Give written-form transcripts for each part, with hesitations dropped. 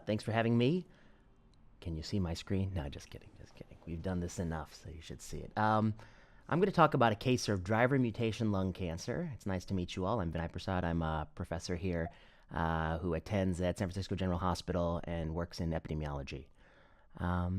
Thanks for having me. Can you see my screen? No, just kidding, just kidding. We've done this enough, so you should see it. I'm going to talk about a case of driver mutation lung cancer. It's nice to meet you all. I'm Vinay Prasad. I'm a professor here who attends at San Francisco General Hospital and works in epidemiology. All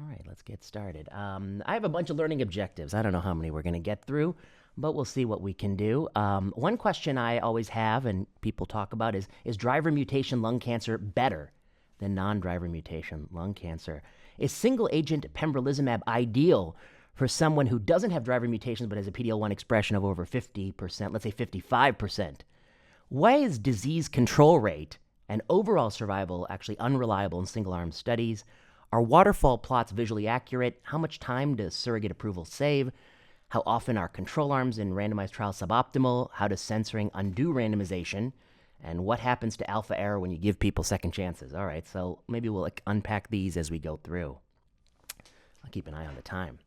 right, let's get started. I have a bunch of learning objectives. I don't know how many we're going to get through, but we'll see what we can do. One question I always have and people talk about is driver mutation lung cancer better than non-driver mutation lung cancer? Is single-agent pembrolizumab ideal for someone who doesn't have driver mutations but has a PD-L1 expression of over 50%, let's say 55%? Why is disease control rate and overall survival actually unreliable in single-arm studies? Are waterfall plots visually accurate? How much time does surrogate approval save? How often are control arms in randomized trials suboptimal? How does censoring undo randomization? And what happens to alpha error when you give people second chances? All right, so maybe we'll unpack these as we go through. I'll keep an eye on the time.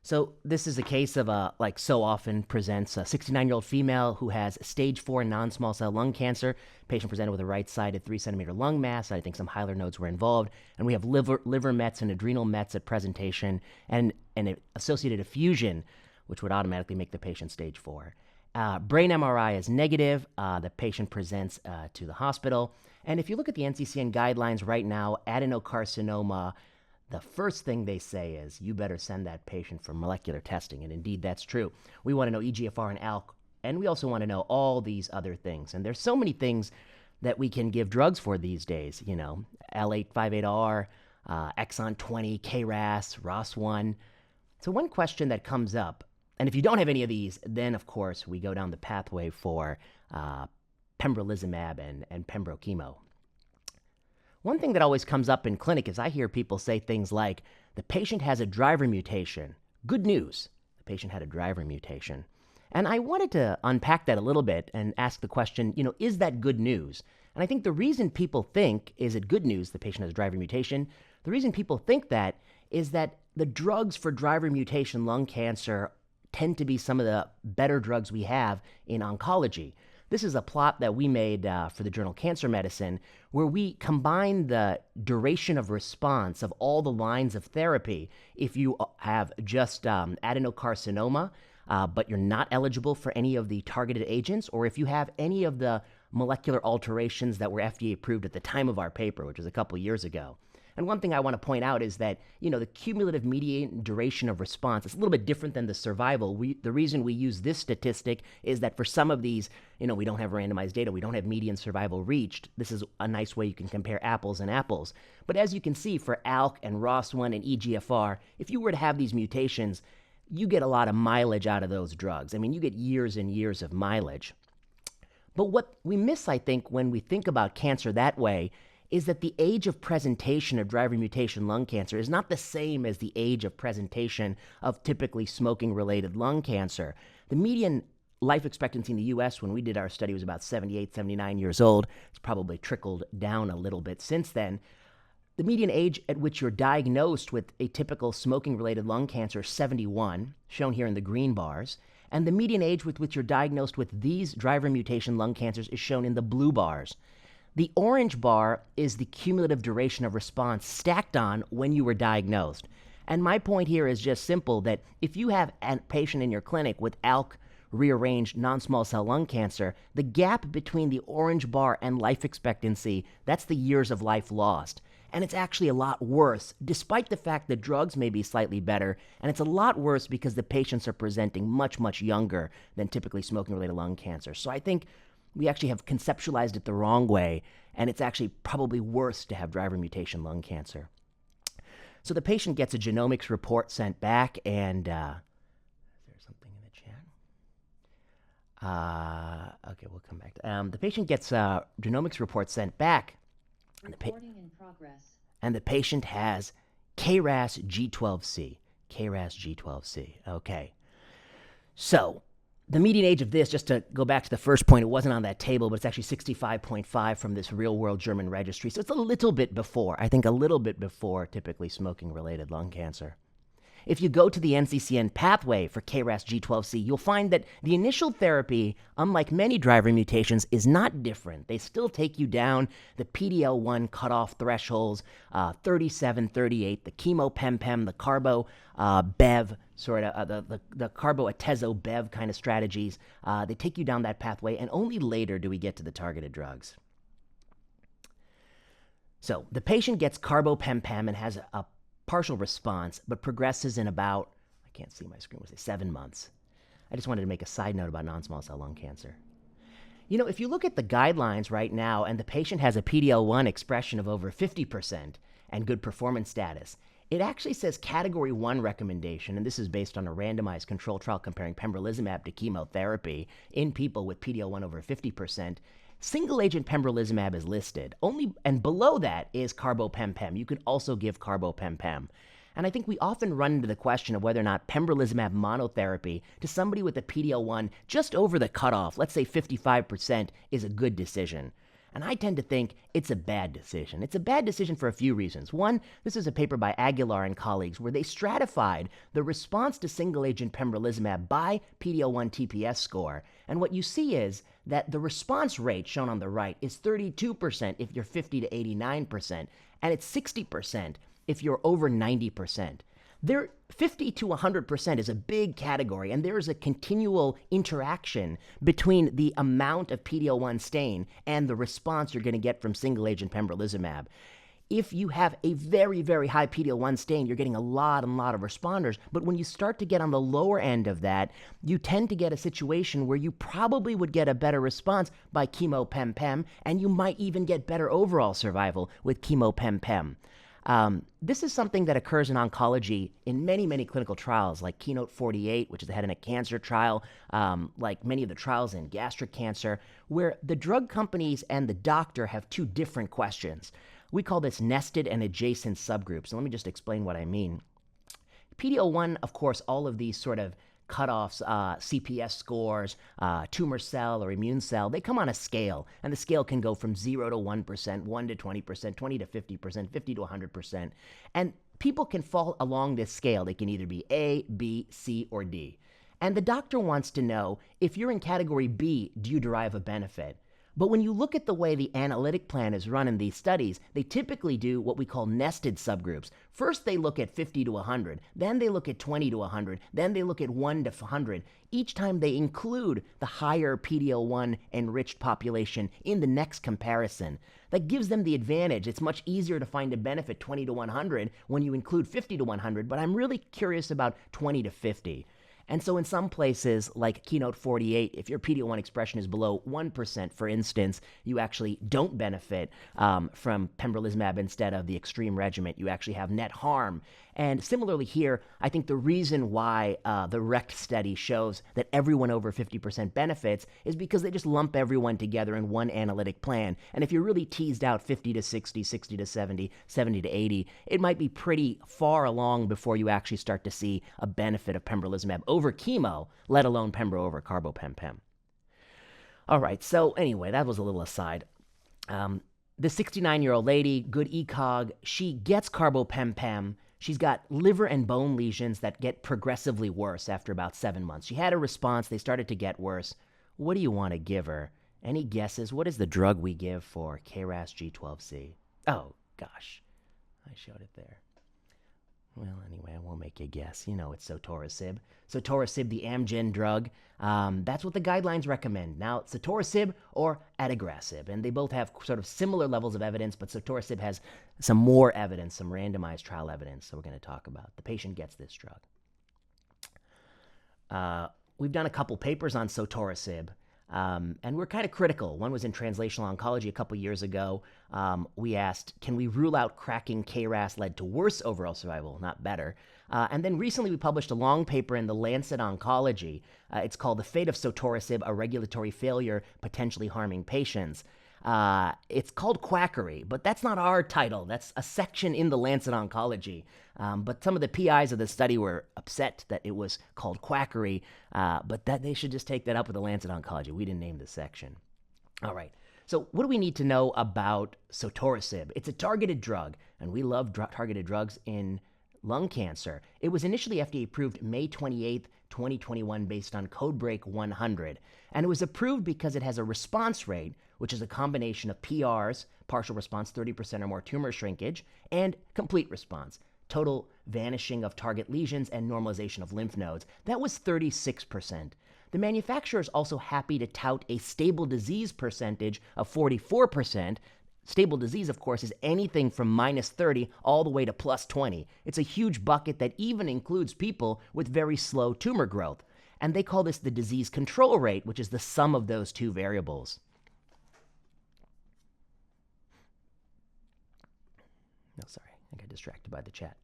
So this is a case of like so often presents, a 69-year-old female who has stage 4 non-small cell lung cancer. Patient presented with a right-sided 3-centimeter lung mass. I think some hilar nodes were involved. And we have liver mets and adrenal mets at presentation and an associated effusion, which would automatically make the patient stage 4. Brain MRI is negative. The patient presents to the hospital. And if you look at the NCCN guidelines right now, adenocarcinoma, the first thing they say is you better send that patient for molecular testing. And indeed, that's true. We want to know EGFR and ALK, and we also want to know all these other things. And there's so many things that we can give drugs for these days, you know, L858R, exon 20, KRAS, ROS1. So one question that comes up, and if you don't have any of these, then of course we go down the pathway for pembrolizumab and pembrochemo. One thing that always comes up in clinic is I hear people say things like, the patient has a driver mutation. Good news, the patient had a driver mutation. And I wanted to unpack that a little bit and ask the question, you know, is that good news? And I think the reason people think, is it good news the patient has a driver mutation? The reason people think that is that the drugs for driver mutation lung cancer tend to be some of the better drugs we have in oncology. This is a plot that we made for the journal Cancer Medicine, where we combine the duration of response of all the lines of therapy. If you have just adenocarcinoma, but you're not eligible for any of the targeted agents, or if you have any of the molecular alterations that were FDA approved at the time of our paper, which was a couple years ago. And one thing I want to point out is that, you know, the cumulative median duration of response is a little bit different than the survival. The reason we use this statistic is that for some of these, you know, we don't have randomized data. We don't have median survival reached. This is a nice way you can compare apples and apples. But as you can see, for ALK and ROS1 and EGFR, if you were to have these mutations, you get a lot of mileage out of those drugs. I mean, you get years and years of mileage. But what we miss, I think, when we think about cancer that way is that the age of presentation of driver mutation lung cancer is not the same as the age of presentation of typically smoking-related lung cancer. The median life expectancy in the U.S. when we did our study was about 78, 79 years old. It's probably trickled down a little bit since then. The median age at which you're diagnosed with a typical smoking-related lung cancer is 71, shown here in the green bars. And the median age with which you're diagnosed with these driver mutation lung cancers is shown in the blue bars. The orange bar is the cumulative duration of response stacked on when you were diagnosed. And my point here is just simple, that if you have a patient in your clinic with ALK rearranged non-small cell lung cancer, the gap between the orange bar and life expectancy, that's the years of life lost. And it's actually a lot worse, despite the fact that drugs may be slightly better. And it's a lot worse because the patients are presenting much, much younger than typically smoking-related lung cancer. So I think we actually have conceptualized it the wrong way, and it's actually probably worse to have driver mutation lung cancer. So the patient gets a genomics report sent back, and is there something in the chat? Okay, we'll come back. The patient gets a genomics report sent back, Recording in progress. And the patient has KRAS G12C. KRAS G12C. Okay. So the median age of this, just to go back to the first point, it wasn't on that table, but it's actually 65.5 from this real-world German registry. So it's a little bit before, I think a little bit before typically smoking-related lung cancer. If you go to the NCCN pathway for KRAS G12C, you'll find that the initial therapy, unlike many driver mutations, is not different. They still take you down the PD-L1 cutoff thresholds, 37, 38, the chemo pem-pem, the carbo bev, sort of the carbo-atezo-bev kind of strategies. They take you down that pathway, and only later do we get to the targeted drugs. So the patient gets carbo-pem-pem and has a partial response, but progresses in about, I can't see my screen, was it 7 months? I just wanted to make a side note about non-small cell lung cancer. You know, if you look at the guidelines right now and the patient has a PD-L1 expression of over 50% and good performance status, it actually says category 1 recommendation, and this is based on a randomized control trial comparing pembrolizumab to chemotherapy in people with PD-L1 over 50%. Single-agent pembrolizumab is listed. And below that is carbo-pem-pem. You could also give carbo-pem-pem. And I think we often run into the question of whether or not pembrolizumab monotherapy to somebody with a PD-L1 just over the cutoff, let's say 55%, is a good decision. And I tend to think it's a bad decision. It's a bad decision for a few reasons. One, this is a paper by Aguilar and colleagues where they stratified the response to single-agent pembrolizumab by PD-L1 TPS score. And what you see is that the response rate shown on the right is 32% if you're 50 to 89%, and it's 60% if you're over 90%. 50 to 100% is a big category, and there is a continual interaction between the amount of PD-L1 stain and the response you're going to get from single-agent pembrolizumab. If you have a very, very high PD-L1 stain, you're getting a lot of responders. But when you start to get on the lower end of that, you tend to get a situation where you probably would get a better response by chemo-pem-pem, and you might even get better overall survival with chemo-pem-pem. This is something that occurs in oncology in many, many clinical trials, like Keynote-48, which is the head and neck cancer trial, like many of the trials in gastric cancer, where the drug companies and the doctor have two different questions. We call this nested and adjacent subgroups. So let me just explain what I mean. PD-L1, of course, all of these sort of cutoffs, CPS scores, tumor cell or immune cell, they come on a scale, and the scale can go from 0 to 1%, 1 to 20%, 20 to 50%, 50 to 100%. And people can fall along this scale. They can either be A, B, C, or D. And the doctor wants to know, if you're in category B, do you derive a benefit? But when you look at the way the analytic plan is run in these studies, they typically do what we call nested subgroups. First, they look at 50 to 100, then they look at 20 to 100, then they look at 1 to 100. Each time they include the higher PD-L1 enriched population in the next comparison. That gives them the advantage. It's much easier to find a benefit 20 to 100 when you include 50 to 100, but I'm really curious about 20 to 50. And so in some places, like Keynote-48, if your PD-L1 expression is below 1%, for instance, you actually don't benefit from pembrolizumab instead of the extreme regimen. You actually have net harm. And similarly here, I think the reason why the RECT study shows that everyone over 50% benefits is because they just lump everyone together in one analytic plan. And if you're really teased out 50 to 60, 60 to 70, 70 to 80, it might be pretty far along before you actually start to see a benefit of pembrolizumab over chemo, let alone pembro over carbo-pem-pem. All right, so anyway, that was a little aside. The 69-year-old lady, good ECOG, she gets carbo-pem-pem. She's got liver and bone lesions that get progressively worse after about 7 months. She had a response. They started to get worse. What do you want to give her? Any guesses? What is the drug we give for KRAS G12C? Oh, gosh. I showed it there. Well, anyway, I won't make you guess. You know it's Sotorasib. Sotorasib, the Amgen drug. That's what the guidelines recommend. Now, Sotorasib or adagrasib. And they both have sort of similar levels of evidence, but Sotorasib has some more evidence, some randomized trial evidence. So we're going to talk about. The patient gets this drug. We've done a couple papers on Sotorasib. And we're kind of critical. One was in Translational Oncology a couple years ago. We asked, can we rule out cracking KRAS led to worse overall survival, not better? And then recently we published a long paper in the Lancet Oncology. It's called The Fate of Sotorasib, a Regulatory Failure Potentially Harming Patients. It's called Quackery, but that's not our title. That's a section in the Lancet Oncology. But some of the PIs of the study were upset that it was called Quackery, but that they should just take that up with the Lancet Oncology. We didn't name the section. All right. So what do we need to know about Sotorasib? It's a targeted drug, and we love targeted drugs in lung cancer. It was initially FDA approved May 28th, 2021 based on Codebreak 100. And it was approved because it has a response rate, which is a combination of PRs, partial response, 30% or more tumor shrinkage, and complete response, total vanishing of target lesions and normalization of lymph nodes. That was 36%. The manufacturer is also happy to tout a stable disease percentage of 44%. Stable disease, of course, is anything from -30 all the way to +20. It's a huge bucket that even includes people with very slow tumor growth. And they call this the disease control rate, which is the sum of those two variables. No, sorry, I got distracted by the chat.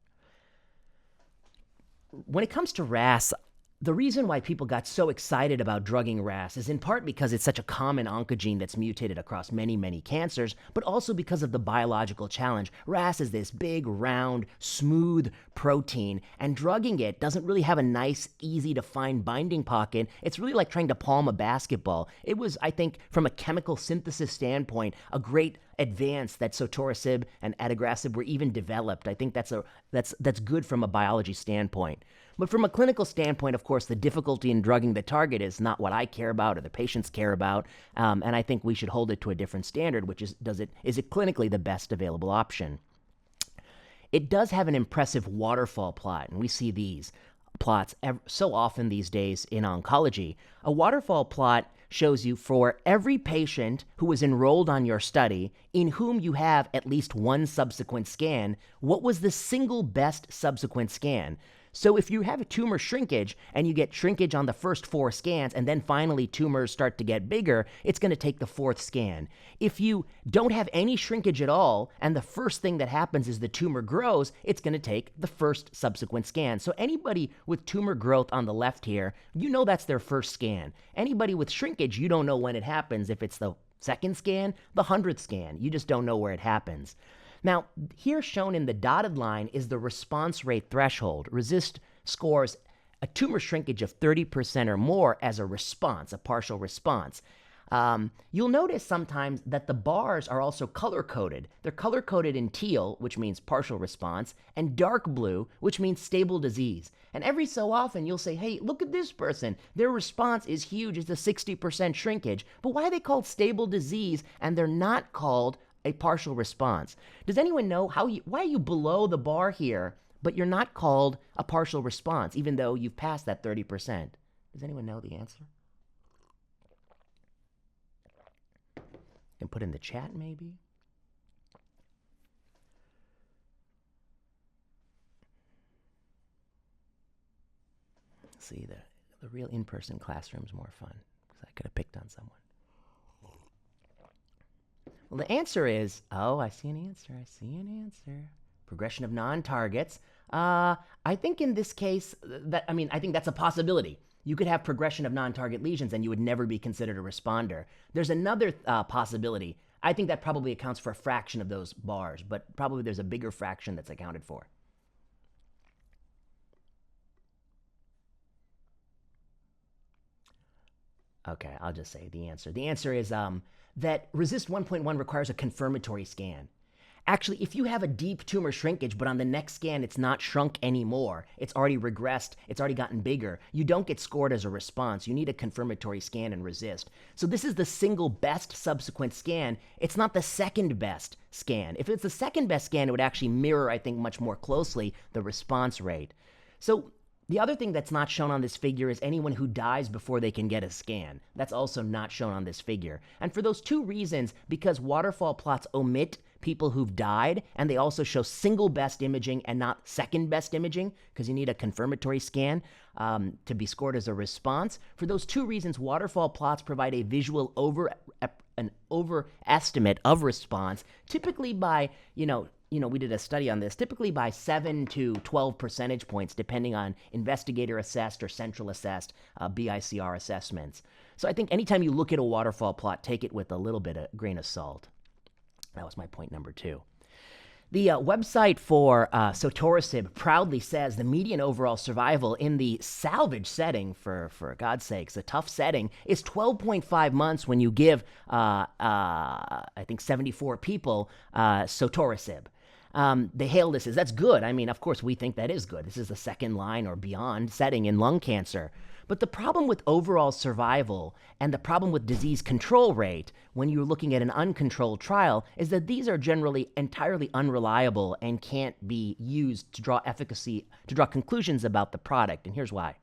When it comes to RAS, the reason why people got so excited about drugging RAS is in part because it's such a common oncogene that's mutated across many, many cancers, but also because of the biological challenge. RAS is this big, round, smooth protein, and drugging it doesn't really have a nice, easy to find binding pocket. It's really like trying to palm a basketball. It was, I think, from a chemical synthesis standpoint, a great advance that Sotorasib and adagrasib were even developed. I think that's good from a biology standpoint. But from a clinical standpoint, of course, the difficulty in drugging the target is not what I care about or the patients care about, and I think we should hold it to a different standard, which is, is it clinically the best available option? It does have an impressive waterfall plot, and we see these plots so often these days in oncology. A waterfall plot shows you for every patient who was enrolled on your study in whom you have at least one subsequent scan, what was the single best subsequent scan? So if you have a tumor shrinkage and you get shrinkage on the first 4 scans and then finally tumors start to get bigger, it's going to take the 4th scan. If you don't have any shrinkage at all and the first thing that happens is the tumor grows, it's going to take the first subsequent scan. So anybody with tumor growth on the left here, you know that's their first scan. Anybody with shrinkage, you don't know when it happens. If it's the 2nd scan, the 100th scan, you just don't know where it happens. Now, here shown in the dotted line is the response rate threshold. RECIST scores a tumor shrinkage of 30% or more as a response, a partial response. You'll notice sometimes that the bars are also color-coded. They're color-coded in teal, which means partial response, and dark blue, which means stable disease. And every so often you'll say, hey, look at this person. Their response is huge. It's a 60% shrinkage. But why are they called stable disease and they're not called a partial response? Does anyone know why are you below the bar here, but you're not called a partial response, even though you've passed that 30%? Does anyone know the answer? You can put in the chat, maybe. See, the real in-person classroom's more fun, because I could have picked on someone. Well, the answer is, I see an answer. Progression of non-targets. I think in this case, I think that's a possibility. You could have progression of non-target lesions and you would never be considered a responder. There's another possibility. I think that probably accounts for a fraction of those bars, but probably there's a bigger fraction that's accounted for. Okay, I'll just say the answer. The answer is that RECIST 1.1 requires a confirmatory scan. Actually, if you have a deep tumor shrinkage, but on the next scan it's not shrunk anymore, it's already regressed, it's already gotten bigger, you don't get scored as a response. You need a confirmatory scan in RECIST. So this is the single best subsequent scan. It's not the second best scan. If it's the second best scan, it would actually mirror, I think, much more closely the response rate. So the other thing that's not shown on this figure is anyone who dies before they can get a scan. That's also not shown on this figure. And for those two reasons, because waterfall plots omit people who've died, and they also show single best imaging and not second best imaging, because you need a confirmatory scan to be scored as a response. For those two reasons, waterfall plots provide a visual overestimate of response, typically by, we did a study on this, typically by 7 to 12 percentage points, depending on investigator-assessed or central assessed BICR assessments. So I think anytime you look at a waterfall plot, take it with a little bit of grain of salt. That was my point number 2. The website for Sotorasib proudly says the median overall survival in the salvage setting, for God's sakes, a tough setting, is 12.5 months when you give, I think, 74 people Sotorasib. They hail this as that's good. I mean, of course, we think that is good. This is the second line or beyond setting in lung cancer. But the problem with overall survival and the problem with disease control rate when you're looking at an uncontrolled trial is that these are generally entirely unreliable and can't be used to draw efficacy, to draw conclusions about the product. And here's why.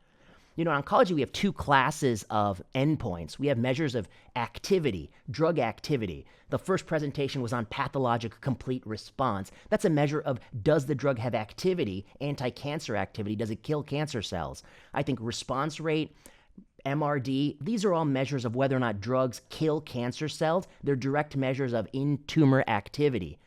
You know, in oncology, we have two classes of endpoints. We have measures of activity, drug activity. The first presentation was on pathologic complete response. That's a measure of does the drug have activity, anti-cancer activity? Does it kill cancer cells? I think response rate, MRD, these are all measures of whether or not drugs kill cancer cells. They're direct measures of in-tumor activity.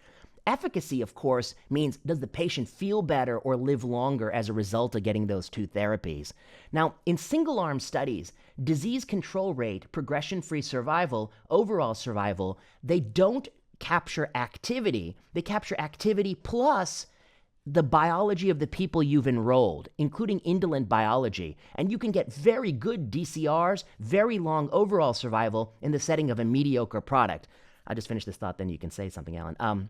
Efficacy, of course, means does the patient feel better or live longer as a result of getting those two therapies? Now, in single-arm studies, disease control rate, progression-free survival, overall survival, they don't capture activity. They capture activity plus the biology of the people you've enrolled, including indolent biology. And you can get very good DCRs, very long overall survival in the setting of a mediocre product. I'll just finish this thought, then you can say something, Alan.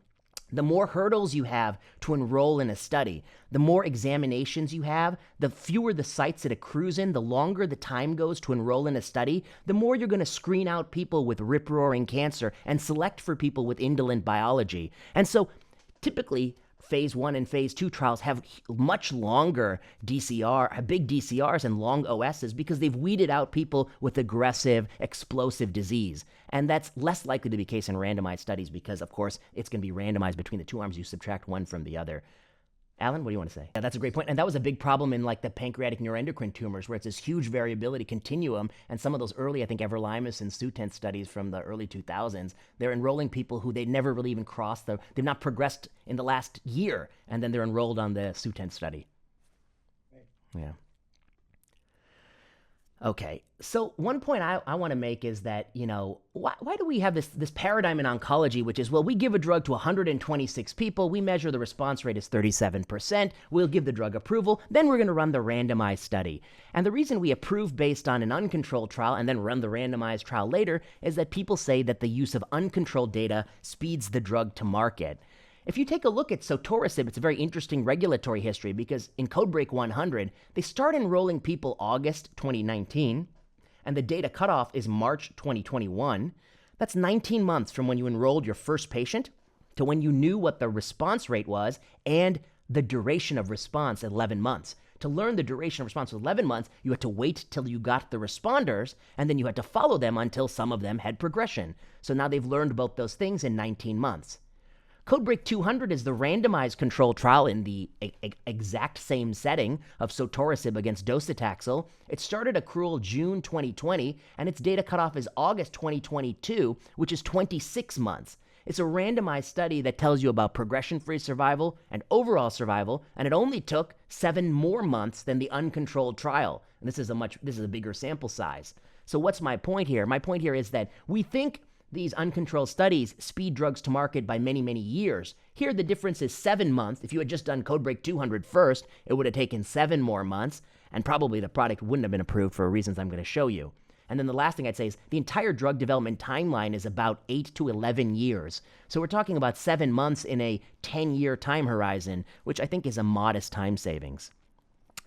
The more hurdles you have to enroll in a study, the more examinations you have, the fewer the sites it accrues in, the longer the time goes to enroll in a study, the more you're going to screen out people with rip-roaring cancer and select for people with indolent biology. And so typically, phase 1 and phase 2 trials have much longer DCR, big DCRs and long OSs because they've weeded out people with aggressive, explosive disease. And that's less likely to be the case in randomized studies because, of course, it's going to be randomized between the two arms. You subtract one from the other. Alan, what do you want to say? Yeah, that's a great point. And that was a big problem in like the pancreatic neuroendocrine tumors where it's this huge variability continuum. And some of those early, I think, everolimus and Sutent studies from the early 2000s, they're enrolling people who they'd never really even crossed, they've not progressed in the last year. And then they're enrolled on the Sutent study. Right. Yeah. Okay, so one point I want to make is that, you know, why do we have this paradigm in oncology, which is, well, we give a drug to 126 people, we measure the response rate is 37%, we'll give the drug approval, then we're going to run the randomized study. And the reason we approve based on an uncontrolled trial and then run the randomized trial later is that people say that the use of uncontrolled data speeds the drug to market. If you take a look at Sotorasib, it's a very interesting regulatory history because in Codebreak 100, they start enrolling people August 2019, and the data cutoff is March 2021. That's 19 months from when you enrolled your first patient to when you knew what the response rate was and the duration of response at 11 months. To learn the duration of response with 11 months, you had to wait till you got the responders, and then you had to follow them until some of them had progression. So now they've learned both those things in 19 months. Codebreak 200 is the randomized control trial in the exact same setting of Sotorasib against docetaxel. It started accrual June 2020, and its data cutoff is August 2022, which is 26 months. It's a randomized study that tells you about progression-free survival and overall survival, and it only took 7 more months than the uncontrolled trial. And this is a bigger sample size. So what's my point here? My point here is that we think these uncontrolled studies speed drugs to market by many, many years. Here, the difference is 7 months. If you had just done Codebreak 200 first, it would have taken 7 more months, and probably the product wouldn't have been approved for reasons I'm going to show you. And then the last thing I'd say is the entire drug development timeline is about 8 to 11 years. So we're talking about 7 months in a 10-year time horizon, which I think is a modest time savings.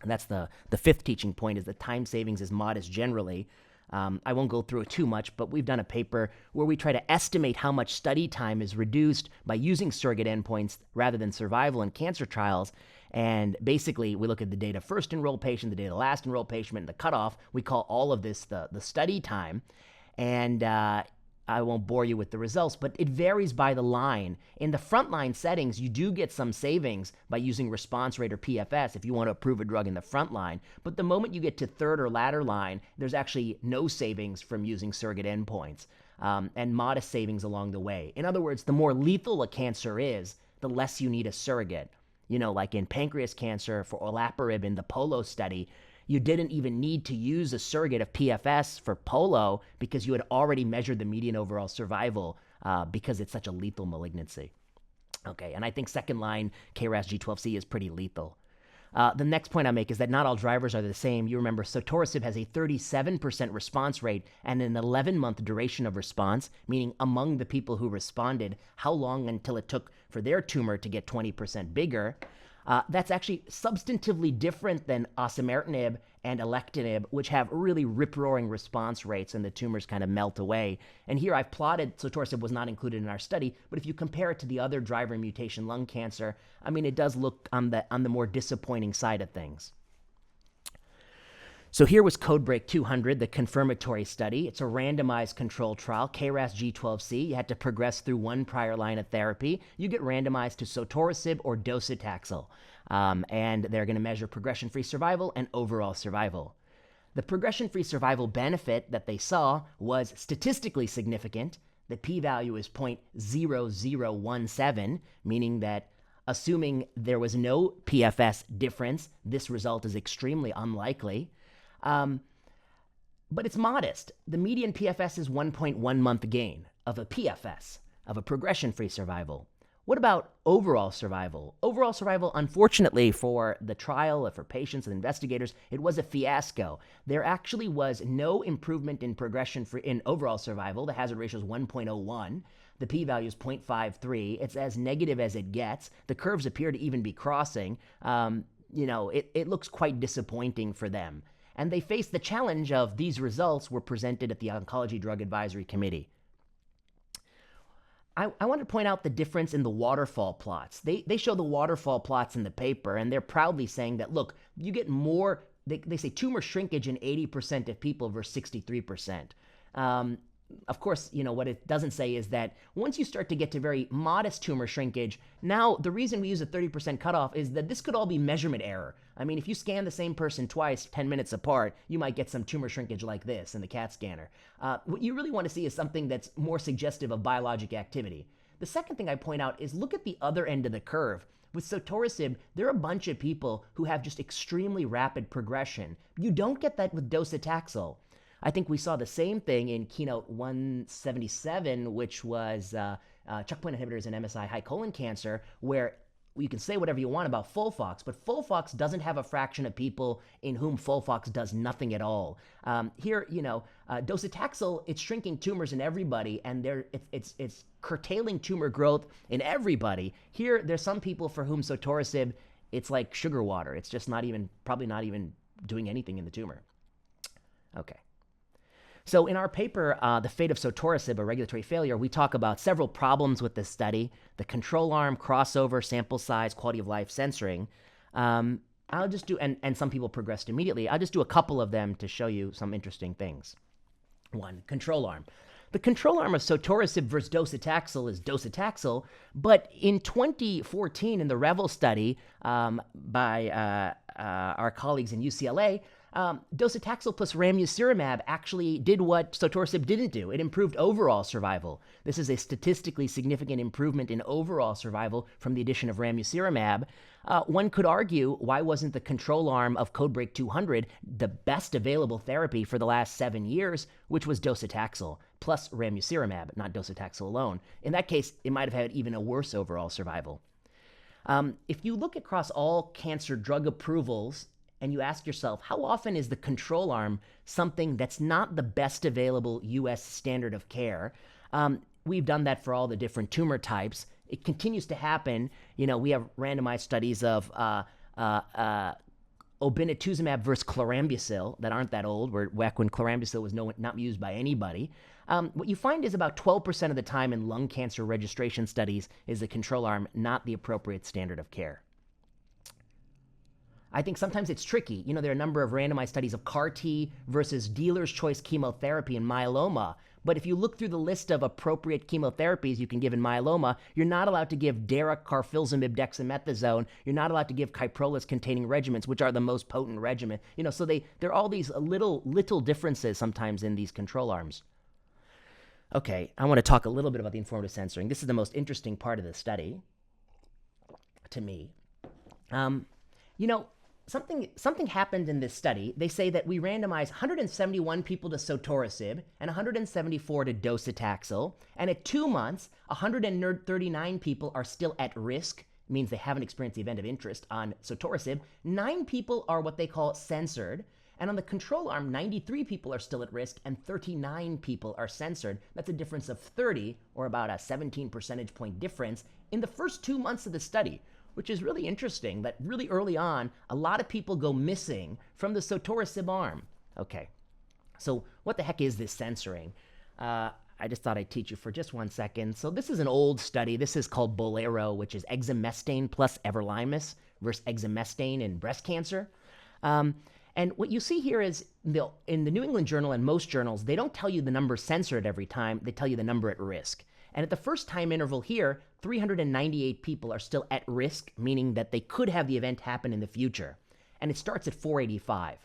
And that's the fifth teaching point, is that time savings is modest generally. I won't go through it too much, but we've done a paper where we try to estimate how much study time is reduced by using surrogate endpoints rather than survival in cancer trials. And basically, we look at the data first enrolled patient, the data last enrolled patient, and the cutoff. We call all of this the study time. And I won't bore you with the results, but it varies by the line. In the frontline settings, you do get some savings by using response rate or PFS if you want to approve a drug in the front line. But the moment you get to third or latter line, there's actually no savings from using surrogate endpoints and modest savings along the way. In other words, the more lethal a cancer is, the less you need a surrogate. You know, like in pancreas cancer for olaparib in the POLO study, you didn't even need to use a surrogate of PFS for POLO because you had already measured the median overall survival because it's such a lethal malignancy. Okay, and I think second line KRAS G12C is pretty lethal. The next point I make is that not all drivers are the same. You remember Sotorasib has a 37% response rate and an 11-month duration of response, meaning among the people who responded, how long until it took for their tumor to get 20% bigger. That's actually substantively different than osimertinib and alectinib, which have really rip-roaring response rates and the tumors kind of melt away. And here I've plotted, Sotorasib was not included in our study, but if you compare it to the other driver mutation lung cancer, I mean, it does look on the more disappointing side of things. So here was Codebreak 200, the confirmatory study. It's a randomized controlled trial, KRAS G12C. You had to progress through one prior line of therapy. You get randomized to Sotorasib or docetaxel, and they're going to measure progression-free survival and overall survival. The progression-free survival benefit that they saw was statistically significant. The p-value is 0.0017, meaning that assuming there was no PFS difference, this result is extremely unlikely. But it's modest. The median PFS is 1.1 month gain of a PFS, of a progression-free survival. What about overall survival? Overall survival, unfortunately for the trial, for patients and investigators, it was a fiasco. There actually was no improvement in in overall survival. The hazard ratio is 1.01. The p-value is 0.53. It's as negative as it gets. The curves appear to even be crossing. It looks quite disappointing for them. And they faced the challenge of these results were presented at the Oncology Drug Advisory Committee. I want to point out the difference in the waterfall plots. They show the waterfall plots in the paper, and they're proudly saying that, look, you get more, they say tumor shrinkage in 80% of people versus 63%. Of course, what it doesn't say is that once you start to get to very modest tumor shrinkage, now the reason we use a 30% cutoff is that this could all be measurement error. I mean, if you scan the same person twice, 10 minutes apart, you might get some tumor shrinkage like this in the CAT scanner. What you really want to see is something that's more suggestive of biologic activity. The second thing I point out is look at the other end of the curve. With Sotorasib, there are a bunch of people who have just extremely rapid progression. You don't get that with docetaxel. I think we saw the same thing in Keynote 177, which was checkpoint inhibitors in MSI high colon cancer, where you can say whatever you want about FOLFOX, but FOLFOX doesn't have a fraction of people in whom FOLFOX does nothing at all. Here, docetaxel, it's shrinking tumors in everybody, and it's curtailing tumor growth in everybody. Here, there's some people for whom Sotorasib, it's like sugar water. It's just probably not even doing anything in the tumor. Okay. So in our paper, The Fate of Sotorasib, a Regulatory Failure, we talk about several problems with this study: the control arm, crossover, sample size, quality of life, censoring. I'll just do, and some people progressed immediately. I'll just do a couple of them to show you some interesting things. One, control arm. The control arm of Sotorasib versus docetaxel is docetaxel, but in 2014 in the Revel study by our colleagues in UCLA, docetaxel plus ramucirumab actually did what Sotorasib didn't do. It improved overall survival. This is a statistically significant improvement in overall survival from the addition of ramucirumab. One could argue, why wasn't the control arm of Codebreak 200 the best available therapy for the last 7 years, which was docetaxel plus ramucirumab, not docetaxel alone? In that case, it might have had even a worse overall survival. If you look across all cancer drug approvals, and you ask yourself, how often is the control arm something that's not the best available U.S. standard of care? We've done that for all the different tumor types. It continues to happen. We have randomized studies of obinutuzumab versus chlorambucil that aren't that old, where back when chlorambucil was not used by anybody. What you find is about 12% of the time in lung cancer registration studies is the control arm not the appropriate standard of care. I think sometimes it's tricky. There are a number of randomized studies of CAR T versus dealer's choice chemotherapy in myeloma. But if you look through the list of appropriate chemotherapies you can give in myeloma, you're not allowed to give carfilzomib, dexamethasone. You're not allowed to give Kyprolis-containing regimens, which are the most potent regimen. So there are all these little differences sometimes in these control arms. Okay, I want to talk a little bit about the informative censoring. This is the most interesting part of the study, to me. Something happened in this study. They say that we randomized 171 people to Sotorasib and 174 to docetaxel. And at 2 months, 139 people are still at risk, means they haven't experienced the event of interest on Sotorasib. 9 people are what they call censored. And on the control arm, 93 people are still at risk and 39 people are censored. That's a difference of 30, or about a 17 percentage point difference in the first 2 months of the study, which is really interesting that really early on, a lot of people go missing from the Sotorasib arm. Okay, so what the heck is this censoring? I just thought I'd teach you for just 1 second. So this is an old study. This is called Bolero, which is exemestane plus everolimus versus exemestane in breast cancer. And what you see here is in the New England Journal and most journals, they don't tell you the number censored every time. They tell you the number at risk. And at the first time interval here, 398 people are still at risk, meaning that they could have the event happen in the future. And it starts at 485.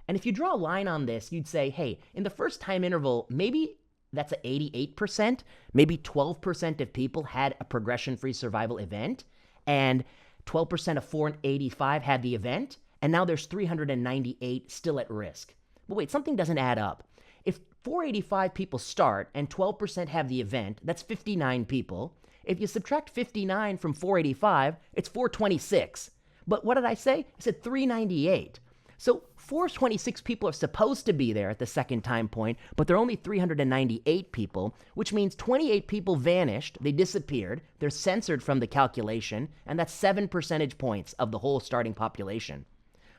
And if you draw a line on this, you'd say, hey, in the first time interval, maybe that's at 88%, maybe 12% of people had a progression-free survival event, and 12% of 485 had the event, and now there's 398 still at risk. But wait, something doesn't add up. If 485 people start and 12% have the event, that's 59 people. If you subtract 59 from 485, it's 426. But what did I say? I said 398. So 426 people are supposed to be there at the second time point, but there are only 398 people, which means 28 people vanished, they disappeared, they're censored from the calculation, and that's 7 percentage points of the whole starting population.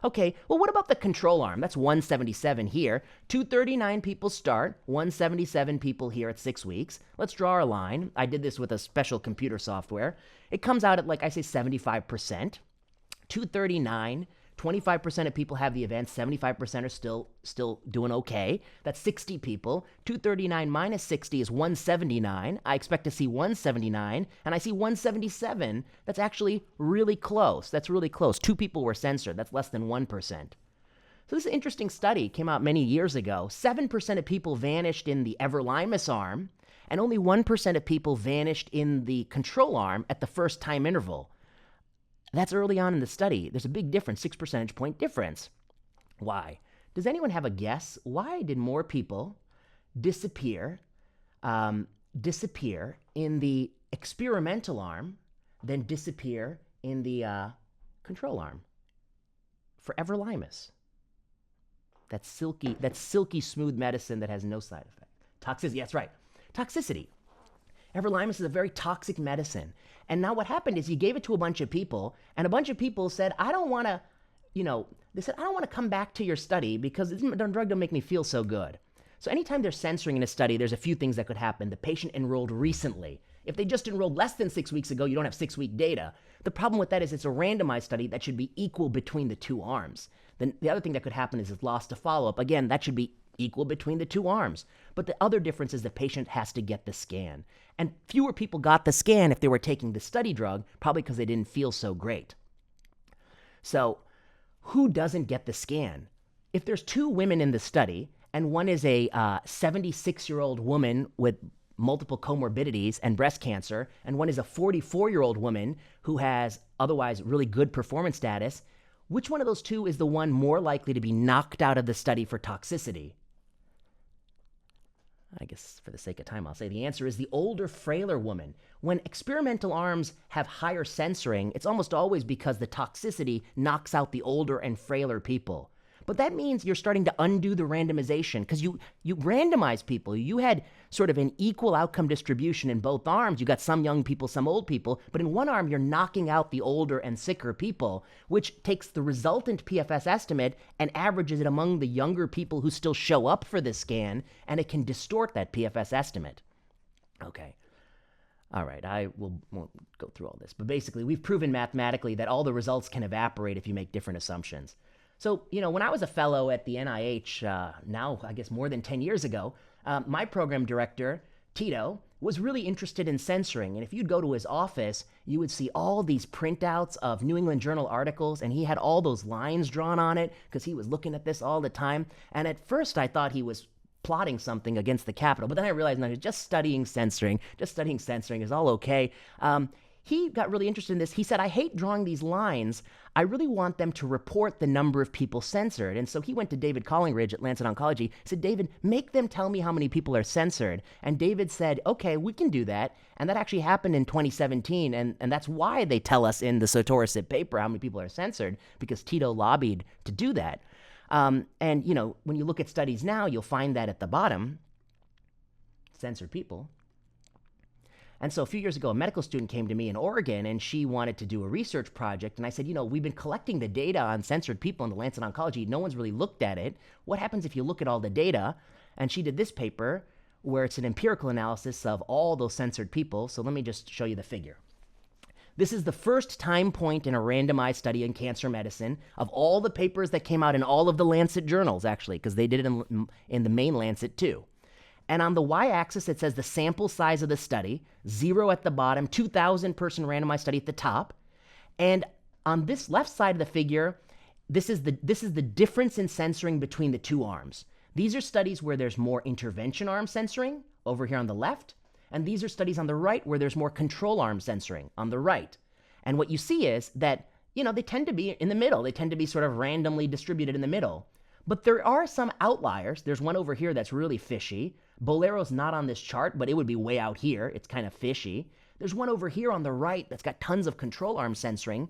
Okay, well, what about the control arm? That's 177 here. 239 people start, 177 people here at 6 weeks. Let's draw our line. I did this with a special computer software. It comes out at, like I say, 75%. 239, 25% of people have the event, 75% are still doing okay. That's 60 people. 239 minus 60 is 179. I expect to see 179, and I see 177. That's actually really close. That's really close. 2 people were censored. That's less than 1%. So this is an interesting study. It came out many years ago. 7% of people vanished in the everolimus arm, and only 1% of people vanished in the control arm at the first time interval. That's early on in the study. There's a big difference, 6 percentage point difference. Why? Does anyone have a guess? Why did more people disappear in the experimental arm than disappear in the control arm for everolimus? That's silky smooth medicine that has no side effect. Toxicity, that's right. Toxicity. Everolimus is a very toxic medicine. And now what happened is you gave it to a bunch of people, and a bunch of people said, I don't want to, they said, I don't want to come back to your study because the drug don't make me feel so good. So anytime there's censoring in a study, there's a few things that could happen. The patient enrolled recently. If they just enrolled less than 6 weeks ago, you don't have 6-week data. The problem with that is it's a randomized study that should be equal between the 2 arms. Then the other thing that could happen is it's lost to follow-up. Again, that should be equal between the 2 arms. But the other difference is the patient has to get the scan. And fewer people got the scan if they were taking the study drug, probably because they didn't feel so great. So who doesn't get the scan? If there's 2 women in the study, and one is a 76-year-old woman with multiple comorbidities and breast cancer, and one is a 44-year-old woman who has otherwise really good performance status, which one of those 2 is the one more likely to be knocked out of the study for toxicity? I guess for the sake of time, I'll say the answer is the older, frailer woman. When experimental arms have higher censoring, it's almost always because the toxicity knocks out the older and frailer people. But that means you're starting to undo the randomization because you randomize people. You had sort of an equal outcome distribution in both arms. You got some young people, some old people, but in one arm, you're knocking out the older and sicker people, which takes the resultant PFS estimate and averages it among the younger people who still show up for the scan, and it can distort that PFS estimate. Okay. All right, won't go through all this, but basically, we've proven mathematically that all the results can evaporate if you make different assumptions. So, when I was a fellow at the NIH, now I guess more than 10 years ago, my program director, Tito, was really interested in censoring. And if you'd go to his office, you would see all these printouts of New England Journal articles, and he had all those lines drawn on it because he was looking at this all the time. And at first I thought he was plotting something against the Capitol, but then I realized no, he's just studying censoring. Just studying censoring is all okay. he got really interested in this. He said, I hate drawing these lines. I really want them to report the number of people censored. And so he went to David Collingridge at Lancet Oncology, said, David, make them tell me how many people are censored. And David said, okay, we can do that. And that actually happened in 2017. And that's why they tell us in the Sotorasib paper how many people are censored, because Tito lobbied to do that. And, you know, when you look at studies now, you'll find that at the bottom, censored people. And so a few years ago, a medical student came to me in Oregon, and she wanted to do a research project. And I said, you know, we've been collecting the data on censored people in the Lancet Oncology. No one's really looked at it. What happens if you look at all the data? And she did this paper where it's an empirical analysis of all those censored people. So let me just show you the figure. This is the first time point in a randomized study in cancer medicine of all the papers that came out in all of the Lancet journals, actually, because they did it in the main Lancet too. And on the y-axis, it says the sample size of the study, 0 at the bottom, 2,000 person randomized study at the top. And on this left side of the figure, this is the difference in censoring between the two arms. These are studies where there's more intervention arm censoring over here on the left. And these are studies on the right where there's more control arm censoring on the right. And what you see is that, you know, they tend to be in the middle. They tend to be sort of randomly distributed in the middle. But there are some outliers. There's one over here that's really fishy. Bolero's not on this chart, but it would be way out here. It's kind of fishy. There's one over here on the right that's got tons of control arm censoring.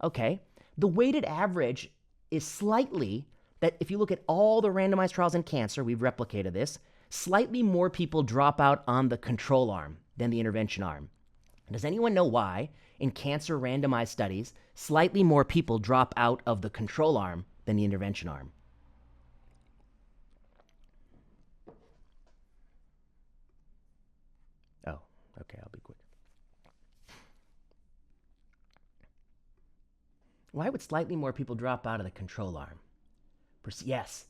Okay. The weighted average is slightly, that if you look at all the randomized trials in cancer, we've replicated this, slightly more people drop out on the control arm than the intervention arm. Does anyone know why in cancer randomized studies, slightly more people drop out of the control arm than the intervention arm? Okay, I'll be quick. Why would slightly more people drop out of the control arm? Yes.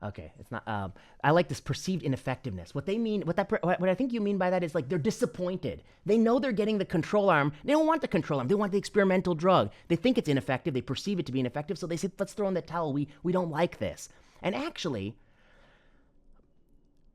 Okay, it's not. I like this perceived ineffectiveness. What they mean, what I think you mean by that is like they're disappointed. They know they're getting the control arm. They don't want the control arm. They want the experimental drug. They think it's ineffective. They perceive it to be ineffective. So they say, let's throw in the towel. We don't like this. And actually,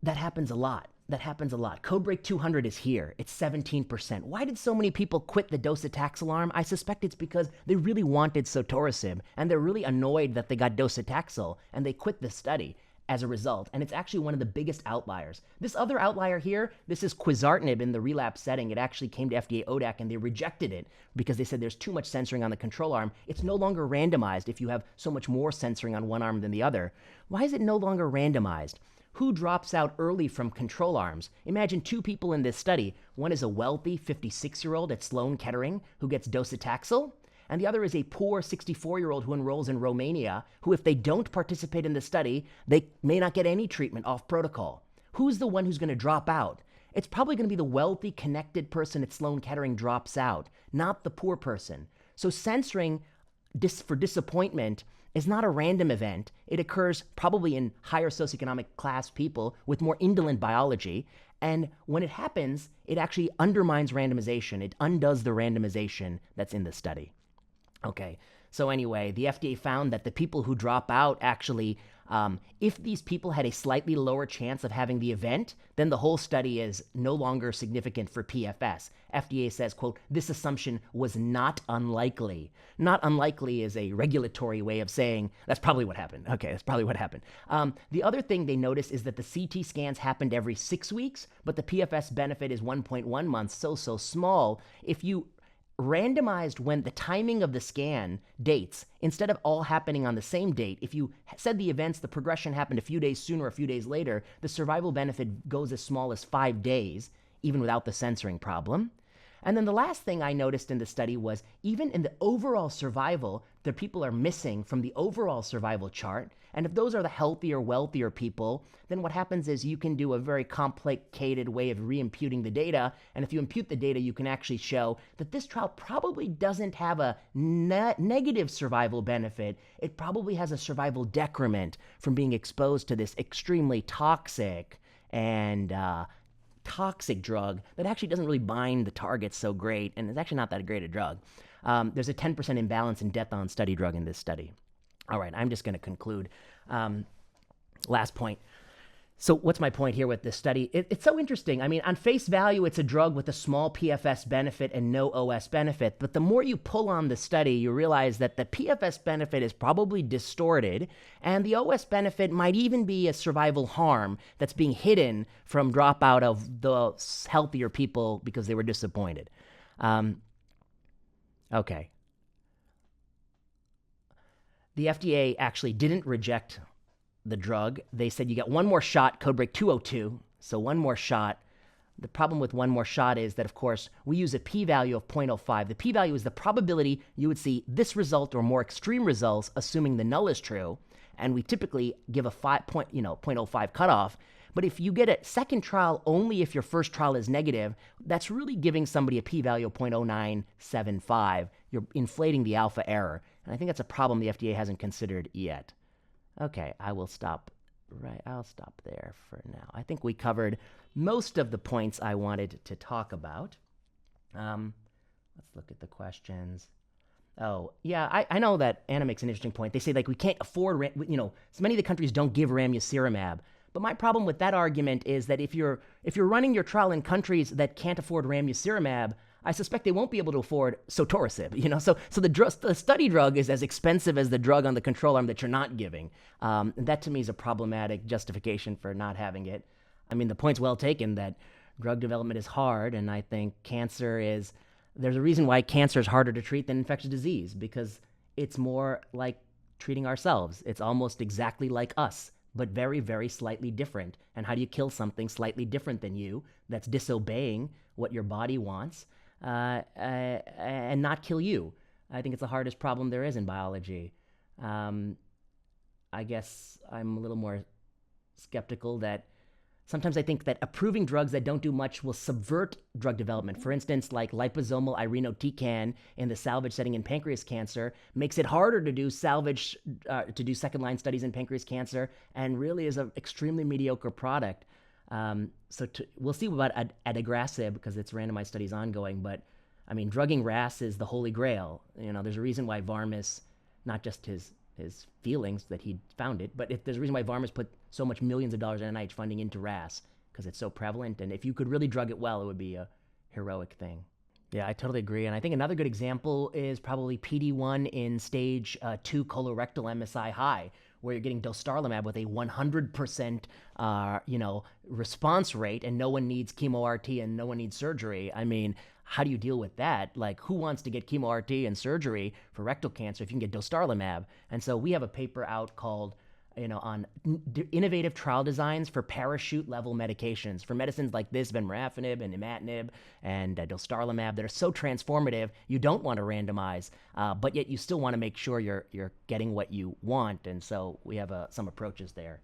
that happens a lot. Codebreak 200 is here. It's 17%. Why did so many people quit the docetaxel arm? I suspect it's because they really wanted Sotorasib, and they're really annoyed that they got docetaxel, and they quit the study as a result. And it's actually one of the biggest outliers. This other outlier here, this is quizartinib in the relapse setting. It actually came to FDA ODAC, and they rejected it because they said there's too much censoring on the control arm. It's no longer randomized if you have so much more censoring on one arm than the other. Why is it no longer randomized? Who drops out early from control arms? Imagine two people in this study. One is a wealthy 56-year-old at Sloan Kettering who gets docetaxel, and the other is a poor 64-year-old who enrolls in Romania, who, if they don't participate in the study, they may not get any treatment off protocol. Who's the one who's going to drop out? It's probably going to be the wealthy, connected person at Sloan Kettering drops out, not the poor person. So censoring for disappointment is not a random event. It occurs probably in higher socioeconomic class people with more indolent biology. And when it happens, it actually undermines randomization. It undoes the randomization that's in the study. Okay, so anyway, the FDA found that the people who drop out actually, if these people had a slightly lower chance of having the event, then the whole study is no longer significant for PFS. FDA says, quote, this assumption was not unlikely. Not unlikely is a regulatory way of saying that's probably what happened. Okay, that's probably what happened. The other thing they noticed is that the CT scans happened every 6 weeks, but the PFS benefit is 1.1 months, so small. If you randomized when the timing of the scan dates, instead of all happening on the same date, if you said the events, the progression happened a few days sooner or a few days later, the survival benefit goes as small as 5 days, even without the censoring problem. And then the last thing I noticed in the study was even in the overall survival, the people are missing from the overall survival chart. And if those are the healthier, wealthier people, then what happens is you can do a very complicated way of re-imputing the data. And if you impute the data, you can actually show that this trial probably doesn't have a negative survival benefit. It probably has a survival decrement from being exposed to this extremely toxic and toxic drug that actually doesn't really bind the target so great, and it's actually not that great a drug. There's a 10% imbalance in death on study drug in this study. All right, I'm just going to conclude. Last point. So what's my point here with this study? It's so interesting. I mean, on face value, it's a drug with a small PFS benefit and no OS benefit. But the more you pull on the study, you realize that the PFS benefit is probably distorted, and the OS benefit might even be a survival harm that's being hidden from dropout of the healthier people because they were disappointed. Okay. The FDA actually didn't reject the drug. They said you get one more shot, Codebreak 202, so one more shot. The problem with one more shot is that, of course, we use a p-value of 0.05. The p-value is the probability you would see this result or more extreme results, assuming the null is true, and we typically give a 0.05 cutoff. But if you get a second trial only if your first trial is negative, that's really giving somebody a p-value of 0.0975. You're inflating the alpha error, and I think that's a problem the FDA hasn't considered yet. Okay, I'll stop there for now. I think we covered most of the points I wanted to talk about. Let's look at the questions. Oh, yeah, I know that Anna makes an interesting point. They say, like, we can't afford, so many of the countries don't give ramucirumab. But my problem with that argument is that if you're running your trial in countries that can't afford ramucirumab, I suspect they won't be able to afford Sotorasib. So the study drug is as expensive as the drug on the control arm that you're not giving. That to me is a problematic justification for not having it. I mean, the point's well taken that drug development is hard, and I think there's a reason why cancer is harder to treat than infectious disease, because it's more like treating ourselves. It's almost exactly like us, but very, very slightly different. And how do you kill something slightly different than you that's disobeying what your body wants? And not kill you? I think it's the hardest problem there is in biology. I guess I'm a little more skeptical that sometimes I think that approving drugs that don't do much will subvert drug development. For instance, like liposomal irinotecan in the salvage setting in pancreas cancer makes it harder to do second-line studies in pancreas cancer, and really is an extremely mediocre product. We'll see about adagrasib because its randomized study is ongoing. But I mean, drugging RAS is the holy grail. There's a reason why Varmus, not just his feelings that he found it, but there's a reason why Varmus put so much millions of dollars in NIH funding into RAS, because it's so prevalent. And if you could really drug it well, it would be a heroic thing. Yeah, I totally agree. And I think another good example is probably PD-1 in stage 2 colorectal MSI high, where you're getting dostarlimab with a 100% response rate, and no one needs chemo-RT and no one needs surgery. I mean, how do you deal with that? Like, who wants to get chemo-RT and surgery for rectal cancer if you can get dostarlimab? And so we have a paper out called, on innovative trial designs for parachute-level medications for medicines like this, vemurafenib and imatinib and dostarlimab, that are so transformative you don't want to randomize, but yet you still want to make sure you're getting what you want. And so we have some approaches there.